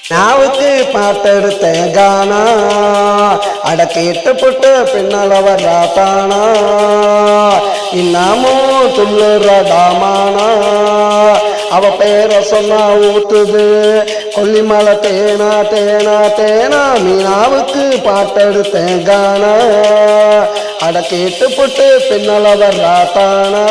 நாவுக்கு பாட்டெடுத்தேன் கானா அட கேட்டு புட்டு பின்னால வர்றாத்தானா இன்னமும் துள்ளுறடாமானா அவ பேரை சொன்னா ஊத்துது கொல்லிமலை தேனா தேனா தேனா மீனாவுக்கு பாட்டெடுத்தேன் கானா அட கேட்டு புட்டு பின்னால வர்றாத்தானா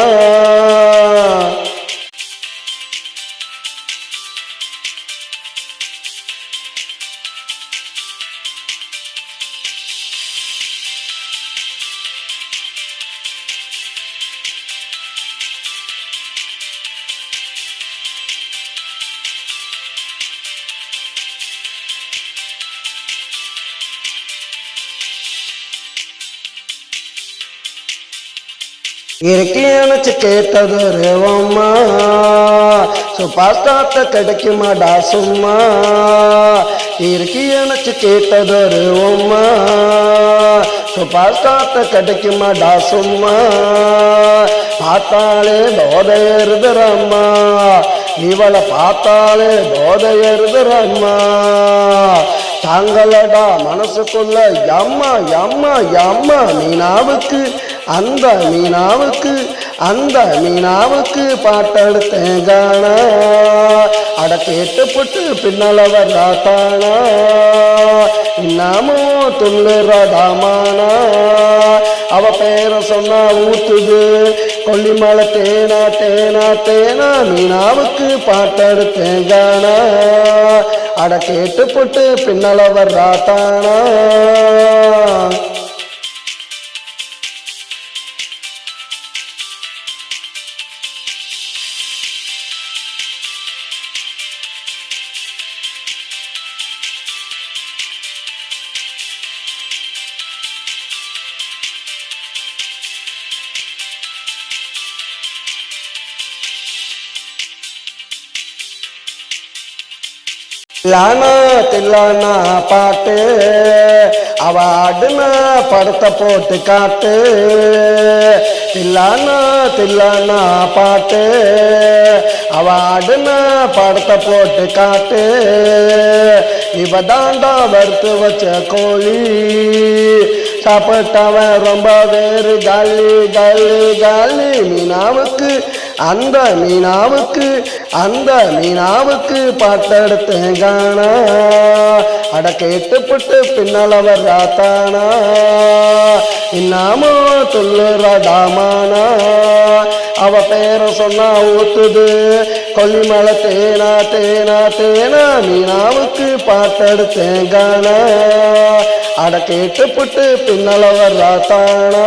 இறக்கியணைச்சு கேட்டதொரு அம்மா சுபாஸ்டாட்ட கிடைக்குமாடா சும்மா இறக்கியணைச்சு கேட்டதொரு அம்மா சுபாஸ்டாட்ட கிடைக்குமாடா சும்மா பார்த்தாலே போதையறுதுரம்மா இவளை பார்த்தாலே போதையறுதுரம்மா தாங்களடா மனசுக்குள்ள எம்மா எம்மா எம்மா மீனாவுக்கு அந்த மீனாவுக்கு பாட்டெடுத்தேன் கானா அட கேட்டு புட்டு பின்னால வர்றாத்தானா இன்னமும் துள்ளுறடாமானா அவ பேரை சொன்னா ஊத்துது கொல்லிமலை தேனா தேனா தேனா மீனாவுக்கு பாட்டெடுத்தேன் கானா அட கேட்டு புட்டு பின்னால வர்றாத்தானா லானா தில்லானா பாட்டு அவ ஆடுனா படத்தை போட்டு காட்டு தில்லானா பாட்டு அவ ஆடுனா படத்தை போட்டு காட்டு இவ தாண்டா வறுத்து வச்ச கோழி சாப்பிட்டவன் ரொம்ப வேறு காலி காலி காலி அந்த மீனாவுக்கு பாட்டெடுத்தேன் கானா அட கேட்டு புட்டு பின்னால வர்றாத்தானா இன்னமும் துள்ளுறடாமானா அவ பேரை சொன்னா ஊத்துது கொல்லிமலை தேனா தேனா தேனா மீனாவுக்கு பாட்டெடுத்தேன் கானா அட கேட்டு புட்டு பின்னால வர்றாத்தானா